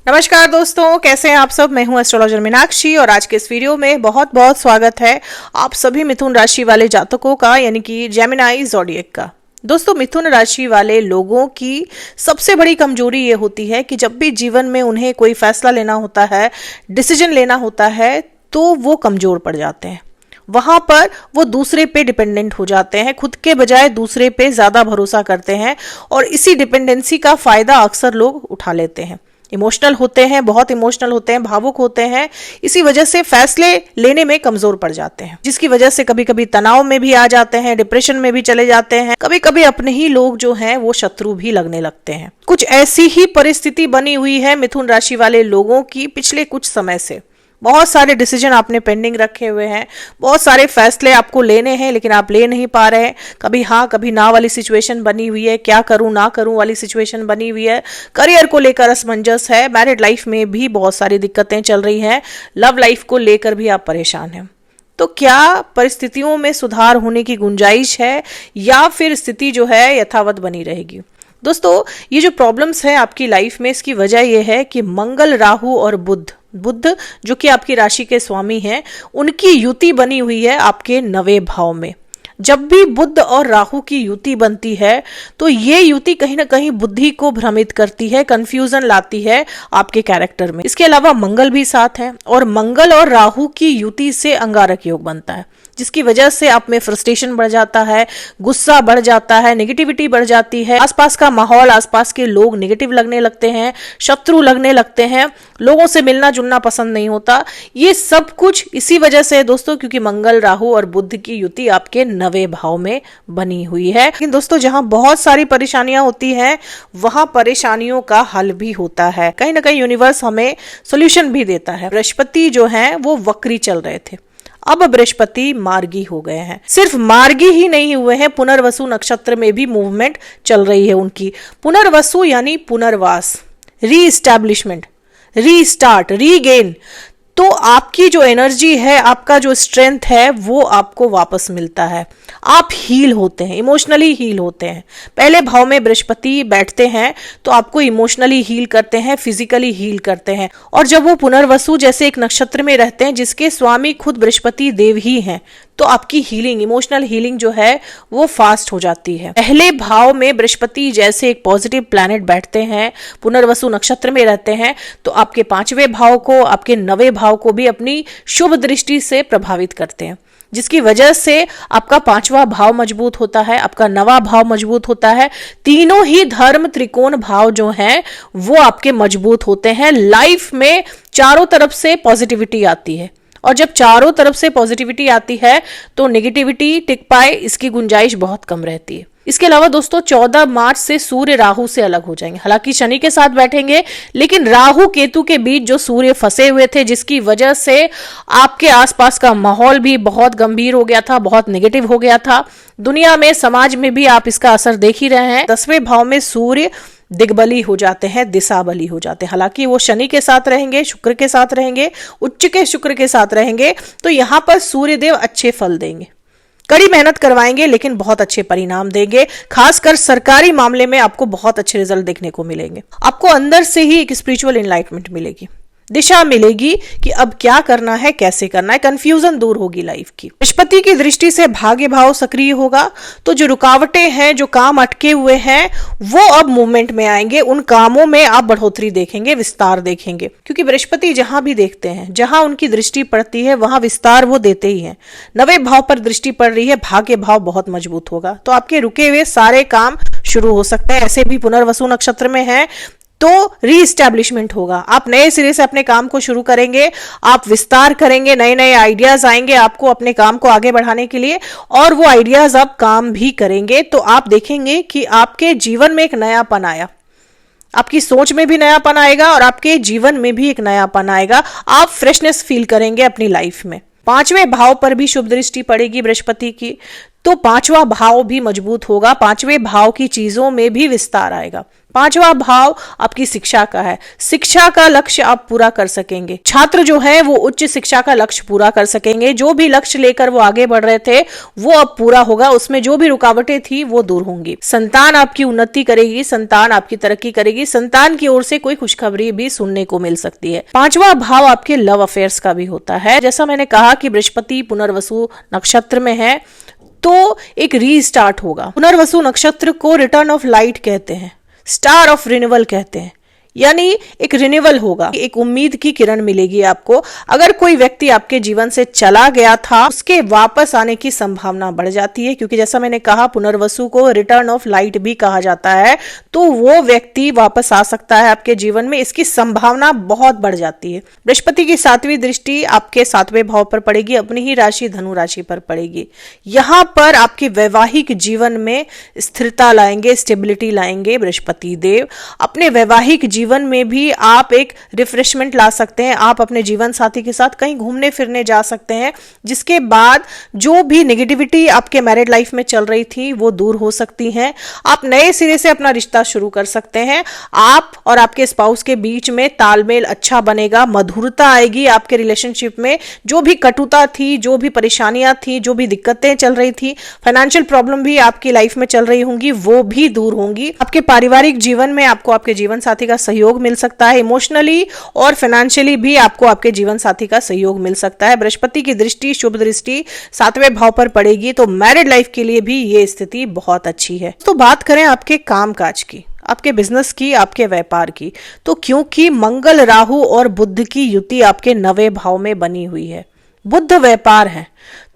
नमस्कार दोस्तों, कैसे हैं आप सब। मैं हूं एस्ट्रोलॉजर मीनाक्षी और आज के इस वीडियो में बहुत बहुत स्वागत है आप सभी मिथुन राशि वाले जातकों का, यानी कि जेमिनाई ज़ोडिएक का। दोस्तों, मिथुन राशि वाले लोगों की सबसे बड़ी कमजोरी ये होती है कि जब भी जीवन में उन्हें कोई फैसला लेना होता है, डिसीजन लेना होता है, तो वो कमजोर पड़ जाते हैं। वहां पर वो दूसरे पे डिपेंडेंट हो जाते हैं, खुद के बजाय दूसरे पे ज्यादा भरोसा करते हैं और इसी डिपेंडेंसी का फायदा अक्सर लोग उठा लेते हैं। इमोशनल होते हैं, बहुत इमोशनल होते हैं, भावुक होते हैं, इसी वजह से फैसले लेने में कमजोर पड़ जाते हैं, जिसकी वजह से कभी कभी तनाव में भी आ जाते हैं, डिप्रेशन में भी चले जाते हैं। कभी कभी अपने ही लोग जो हैं वो शत्रु भी लगने लगते हैं। कुछ ऐसी ही परिस्थिति बनी हुई है मिथुन राशि वाले लोगों की पिछले कुछ समय से। बहुत सारे डिसीजन आपने पेंडिंग रखे हुए हैं, बहुत सारे फैसले आपको लेने हैं, लेकिन आप ले नहीं पा रहे हैं। कभी हाँ कभी ना वाली सिचुएशन बनी हुई है, क्या करूं ना करूं वाली सिचुएशन बनी हुई है। करियर को लेकर असमंजस है, मैरिड लाइफ में भी बहुत सारी दिक्कतें चल रही हैं, लव लाइफ को लेकर भी आप परेशान हैं। तो क्या परिस्थितियों में सुधार होने की गुंजाइश है या फिर स्थिति जो है यथावत बनी रहेगी। दोस्तों, ये जो प्रॉब्लम्स है आपकी लाइफ में, इसकी वजह यह है कि मंगल, राहु और बुध जो कि आपकी राशि के स्वामी हैं, उनकी युति बनी हुई है आपके 9वें भाव में। जब भी बुध और राहु की युति बनती है तो ये युति कहीं ना कहीं बुद्धि को भ्रमित करती है, कंफ्यूजन लाती है आपके कैरेक्टर में। इसके अलावा मंगल भी साथ है और मंगल और राहु की युति से अंगारक योग बनता है, जिसकी वजह से आप में फ्रस्ट्रेशन बढ़ जाता है, गुस्सा बढ़ जाता है, नेगेटिविटी बढ़ जाती है, आसपास का माहौल, आसपास के लोग नेगेटिव लगने लगते हैं, शत्रु लगने लगते हैं, लोगों से मिलना जुलना पसंद नहीं होता। ये सब कुछ इसी वजह से है दोस्तों, क्योंकि मंगल, राहु और बुध की युति आपके 9वें भाव में बनी हुई है। लेकिन दोस्तों, जहां बहुत सारी परेशानियां होती हैं वहां परेशानियों का हल भी होता है। कहीं ना कहीं यूनिवर्स हमें सोल्यूशन भी देता है। बृहस्पति जो है वो वक्री चल रहे थे, अब बृहस्पति मार्गी हो गए हैं। सिर्फ मार्गी ही नहीं हुए हैं, पुनर्वसु नक्षत्र में भी मूवमेंट चल रही है उनकी। पुनर्वसु यानी पुनर्वास, रीइस्टैब्लिशमेंट, रीस्टार्ट, रीगेन। तो आपकी जो एनर्जी है, आपका जो स्ट्रेंथ है, वो आपको वापस मिलता है। आप हील होते हैं, इमोशनली हील होते हैं। पहले भाव में बृहस्पति बैठते हैं तो आपको इमोशनली हील करते हैं, फिजिकली हील करते हैं। और जब वो पुनर्वसु जैसे एक नक्षत्र में रहते हैं जिसके स्वामी खुद बृहस्पति देव ही हैं, तो आपकी हीलिंग, इमोशनल हीलिंग जो है वो फास्ट हो जाती है। पहले भाव में बृहस्पति जैसे एक पॉजिटिव प्लैनेट बैठते हैं, पुनर्वसु नक्षत्र में रहते हैं, तो आपके 5वें भाव को, आपके 9वें भाव को भी अपनी शुभ दृष्टि से प्रभावित करते हैं, जिसकी वजह से आपका 5वां भाव मजबूत होता है, आपका 9वां भाव मजबूत होता है। तीनों ही धर्म त्रिकोण भाव जो हैं वो आपके मजबूत होते हैं। लाइफ में चारों तरफ से पॉजिटिविटी आती है, और जब चारों तरफ से पॉजिटिविटी आती है तो नेगेटिविटी टिक पाए इसकी गुंजाइश बहुत कम रहती है। इसके अलावा दोस्तों, 14 मार्च से सूर्य राहु से अलग हो जाएंगे। हालांकि शनि के साथ बैठेंगे, लेकिन राहु केतु के बीच जो सूर्य फंसे हुए थे, जिसकी वजह से आपके आसपास का माहौल भी बहुत गंभीर हो गया था, बहुत नेगेटिव हो गया था। दुनिया में, समाज में भी आप इसका असर देख ही रहे हैं। 10वें भाव में सूर्य दिग्बली हो जाते हैं, दिशा बली हो जाते हैं। हालांकि वो शनि के साथ रहेंगे, शुक्र के साथ रहेंगे, उच्च के शुक्र के साथ रहेंगे, तो यहां पर सूर्यदेव अच्छे फल देंगे, कड़ी मेहनत करवाएंगे, लेकिन बहुत अच्छे परिणाम देंगे। खासकर सरकारी मामले में आपको बहुत अच्छे रिजल्ट देखने को मिलेंगे। आपको अंदर से ही एक स्पिरिचुअल एनलाइटमेंट मिलेगी, दिशा मिलेगी कि अब क्या करना है, कैसे करना है, कंफ्यूजन दूर होगी लाइफ की। बृहस्पति की दृष्टि से भाग्य भाव सक्रिय होगा, तो जो रुकावटें हैं, जो काम अटके हुए हैं, वो अब मूवमेंट में आएंगे। उन कामों में आप बढ़ोतरी देखेंगे, विस्तार देखेंगे, क्योंकि बृहस्पति जहां भी देखते हैं, जहां उनकी दृष्टि पड़ती है, वहां विस्तार वो देते ही हैं। 9वें भाव पर दृष्टि पड़ रही है, भाग्य भाव बहुत मजबूत होगा, तो आपके रुके हुए सारे काम शुरू हो सकते हैं। ऐसे भी पुनर्वसु नक्षत्र में है तो रीइस्टैब्लिशमेंट होगा, आप नए सिरे से अपने काम को शुरू करेंगे, आप विस्तार करेंगे, नए नए आइडियाज आएंगे आपको अपने काम को आगे बढ़ाने के लिए, और वो आइडियाज आप काम भी करेंगे। तो आप देखेंगे कि आपके जीवन में एक नयापन आया, आपकी सोच में भी नयापन आएगा और आपके जीवन में भी एक नयापन आएगा। आप फ्रेशनेस फील करेंगे अपनी लाइफ में। 5वें भाव पर भी शुभ दृष्टि पड़ेगी बृहस्पति की, तो 5वां भाव भी मजबूत होगा, 5वें भाव की चीजों में भी विस्तार आएगा। पांचवा भाव आपकी शिक्षा का है, शिक्षा का लक्ष्य आप पूरा कर सकेंगे। छात्र जो है वो उच्च शिक्षा का लक्ष्य पूरा कर सकेंगे, जो भी लक्ष्य लेकर वो आगे बढ़ रहे थे वो अब पूरा होगा, उसमें जो भी रुकावटें थी वो दूर होंगी। संतान आपकी उन्नति करेगी, संतान आपकी तरक्की करेगी, संतान की ओर से कोई खुशखबरी भी सुनने को मिल सकती है। पांचवा भाव आपके लव अफेयर्स का भी होता है। जैसा मैंने कहा कि बृहस्पति पुनर्वसु नक्षत्र में है तो एक रीस्टार्ट होगा। पुनर्वसु नक्षत्र को रिटर्न ऑफ लाइट कहते हैं, स्टार ऑफ रिन्यूअल कहते हैं, यानी एक रिन्यूअल होगा, एक उम्मीद की किरण मिलेगी आपको। अगर कोई व्यक्ति आपके जीवन से चला गया था उसके वापस आने की संभावना बढ़ जाती है, क्योंकि जैसा मैंने कहा पुनर्वसु को रिटर्न ऑफ लाइट भी कहा जाता है, तो वो व्यक्ति वापस आ सकता है आपके जीवन में, इसकी संभावना बहुत बढ़ जाती है। बृहस्पति की 7वीं दृष्टि आपके 7वें भाव पर पड़ेगी, अपनी ही राशि धनु राशि पर पड़ेगी। यहां पर आपके वैवाहिक जीवन में स्थिरता लाएंगे, स्टेबिलिटी लाएंगे बृहस्पति देव। अपने वैवाहिक जीवन में भी आप एक रिफ्रेशमेंट ला सकते हैं, आप अपने जीवन साथी के साथ कहीं घूमने फिरने जा सकते हैं, जिसके बाद जो भी नेगेटिविटी आपके मैरिड लाइफ में चल रही थी वो दूर हो सकती है। आप नए सिरे से अपना रिश्ता शुरू कर सकते हैं, आप और आपके स्पाउस के बीच में तालमेल अच्छा बनेगा, मधुरता आएगी आपके रिलेशनशिप में। जो भी कटुता थी, जो भी परेशानियां थी, जो भी दिक्कतें चल रही थी, फाइनेंशियल प्रॉब्लम भी आपकी लाइफ में चल रही होंगी, वो भी दूर होंगी। आपके पारिवारिक जीवन में आपको आपके जीवन साथी का सहयोग मिल सकता है, इमोशनली और फाइनेंशियली भी आपको आपके जीवन साथी का सहयोग मिल सकता है। बृहस्पति की दृष्टि, शुभ दृष्टि 7वें भाव पर पड़ेगी, तो मैरिड लाइफ के लिए भी ये स्थिति बहुत अच्छी है। तो बात करें आपके कामकाज की, आपके बिजनेस की, आपके व्यापार की, तो क्योंकि मंगल, राहु और बुध की युति आपके 9वें भाव में बनी हुई है, बुध व्यापार है,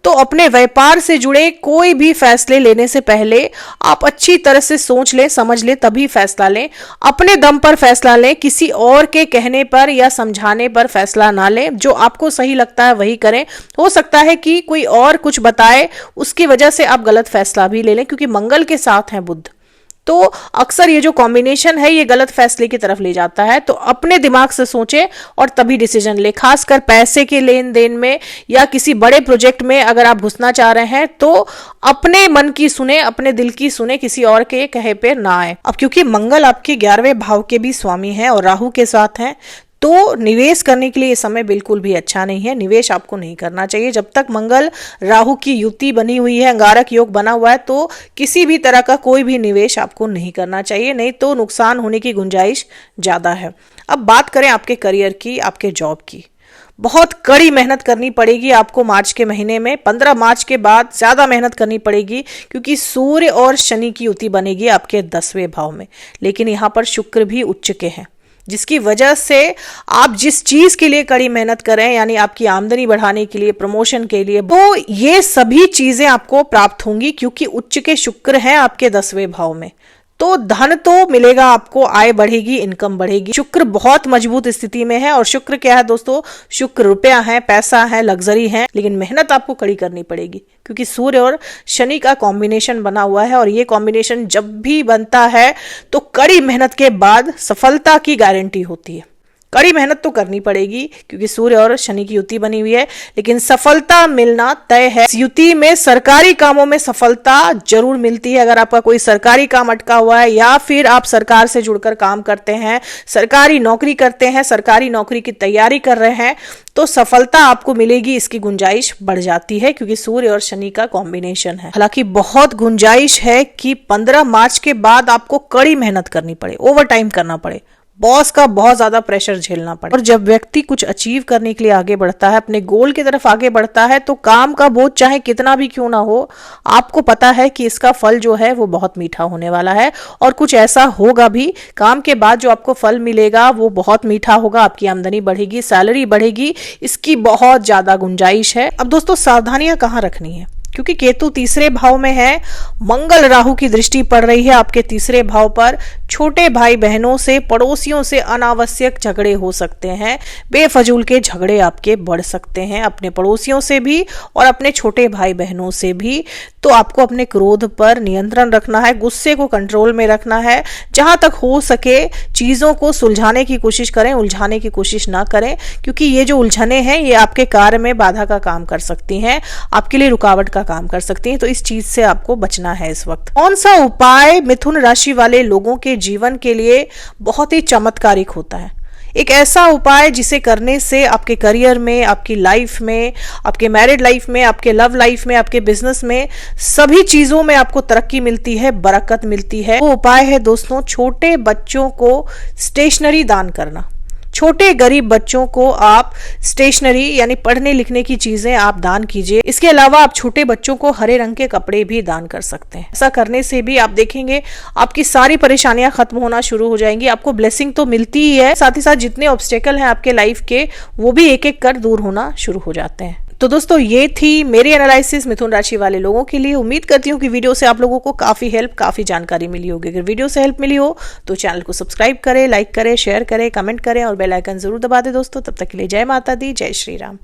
तो अपने व्यापार से जुड़े कोई भी फैसले लेने से पहले आप अच्छी तरह से सोच लें, समझ लें, तभी फैसला लें। अपने दम पर फैसला लें, किसी और के कहने पर या समझाने पर फैसला ना लें। जो आपको सही लगता है वही करें। हो सकता है कि कोई और कुछ बताए, उसकी वजह से आप गलत फैसला भी ले लें, क्योंकि मंगल के साथ है बुध, तो अक्सर ये जो कॉम्बिनेशन है ये गलत फैसले की तरफ ले जाता है। तो अपने दिमाग से सोचें और तभी डिसीजन ले। खासकर पैसे के लेन देन में या किसी बड़े प्रोजेक्ट में अगर आप घुसना चाह रहे हैं तो अपने मन की सुने, अपने दिल की सुने, किसी और के कहे पे ना आए। अब क्योंकि मंगल आपके 11वें भाव के भी स्वामी है और राहु के साथ हैं, तो निवेश करने के लिए ये समय बिल्कुल भी अच्छा नहीं है। निवेश आपको नहीं करना चाहिए जब तक मंगल राहु की युति बनी हुई है, अंगारक योग बना हुआ है, तो किसी भी तरह का कोई भी निवेश आपको नहीं करना चाहिए, नहीं तो नुकसान होने की गुंजाइश ज्यादा है। अब बात करें आपके करियर की, आपके जॉब की, बहुत कड़ी मेहनत करनी पड़ेगी आपको मार्च के महीने में। 15 मार्च के बाद ज्यादा मेहनत करनी पड़ेगी, क्योंकि सूर्य और शनि की युति बनेगी आपके 10वें भाव में, लेकिन यहाँ पर शुक्र भी उच्च के हैं, जिसकी वजह से आप जिस चीज के लिए कड़ी मेहनत करें, यानी आपकी आमदनी बढ़ाने के लिए, प्रमोशन के लिए, तो ये सभी चीजें आपको प्राप्त होंगी, क्योंकि उच्च के शुक्र हैं आपके 10वें भाव में। तो धन तो मिलेगा आपको, आय बढ़ेगी, इनकम बढ़ेगी। शुक्र बहुत मजबूत स्थिति में है, और शुक्र क्या है दोस्तों, शुक्र रुपया है, पैसा है, लग्जरी है, लेकिन मेहनत आपको कड़ी करनी पड़ेगी, क्योंकि सूर्य और शनि का कॉम्बिनेशन बना हुआ है, और ये कॉम्बिनेशन जब भी बनता है तो कड़ी मेहनत के बाद सफलता की गारंटी होती है। कड़ी मेहनत तो करनी पड़ेगी, क्योंकि सूर्य और शनि की युति बनी हुई है, लेकिन सफलता मिलना तय है। इस युति में सरकारी कामों में सफलता जरूर मिलती है। अगर आपका कोई सरकारी काम अटका हुआ है, या फिर आप सरकार से जुड़कर काम करते हैं, सरकारी नौकरी करते हैं, सरकारी नौकरी की तैयारी कर रहे हैं, तो सफलता आपको मिलेगी, इसकी गुंजाइश बढ़ जाती है, क्योंकि सूर्य और शनि का कॉम्बिनेशन है। हालांकि बहुत गुंजाइश है कि 15 मार्च के बाद आपको कड़ी मेहनत करनी पड़े, ओवर टाइम करना पड़े, बॉस का बहुत ज्यादा प्रेशर झेलना पड़े। और जब व्यक्ति कुछ अचीव करने के लिए आगे बढ़ता है, अपने गोल की तरफ आगे बढ़ता है, तो काम का बोझ चाहे कितना भी क्यों ना हो, आपको पता है कि इसका फल जो है वो बहुत मीठा होने वाला है, और कुछ ऐसा होगा भी, काम के बाद जो आपको फल मिलेगा वो बहुत मीठा होगा, आपकी आमदनी बढ़ेगी, सैलरी बढ़ेगी, इसकी बहुत ज्यादा गुंजाइश है। अब दोस्तों सावधानियां कहाँ रखनी है, क्योंकि केतु 3रे भाव में है, मंगल राहु की दृष्टि पड़ रही है आपके 3रे भाव पर। छोटे भाई बहनों से, पड़ोसियों से अनावश्यक झगड़े हो सकते हैं, बेफजूल के झगड़े आपके बढ़ सकते हैं, अपने पड़ोसियों से भी और अपने छोटे भाई बहनों से भी। तो आपको अपने क्रोध पर नियंत्रण रखना है, गुस्से को कंट्रोल में रखना है, जहां तक हो सके चीजों को सुलझाने की कोशिश करें, उलझाने की कोशिश ना करें, क्योंकि ये जो उलझने हैं ये आपके कार्य में बाधा का काम कर सकती हैं, आपके लिए रुकावट का काम कर सकती हैं। तो इस चीज से आपको बचना है इस वक्त। कौन सा उपाय मिथुन राशि वाले लोगों के जीवन के लिए बहुत ही चमत्कारिक होता है। एक ऐसा उपाय जिसे करने से आपके करियर में, आपकी लाइफ में, आपके मैरिड लाइफ में, आपके लव लाइफ में, आपके बिजनेस में, सभी चीजों में आपको तरक्की मिलती है, बरकत मिलती है। वो उपाय है दोस्तों, छोटे बच्चों को स्टेशनरी दान करना। छोटे गरीब बच्चों को आप स्टेशनरी यानी पढ़ने लिखने की चीजें आप दान कीजिए। इसके अलावा आप छोटे बच्चों को हरे रंग के कपड़े भी दान कर सकते हैं। ऐसा करने से भी आप देखेंगे आपकी सारी परेशानियां खत्म होना शुरू हो जाएंगी। आपको ब्लेसिंग तो मिलती ही है, साथ ही साथ जितने ऑब्स्टेकल हैं आपके लाइफ के, वो भी एक एक कर दूर होना शुरू हो जाते हैं। तो दोस्तों ये थी मेरी एनालिसिस मिथुन राशि वाले लोगों के लिए। उम्मीद करती हूँ कि वीडियो से आप लोगों को काफी हेल्प, काफी जानकारी मिली होगी। अगर वीडियो से हेल्प मिली हो तो चैनल को सब्सक्राइब करें, लाइक करें, शेयर करें, कमेंट करें और बेल आइकन जरूर दबा दें दोस्तों। तब तक के लिए जय माता दी, जय श्री राम।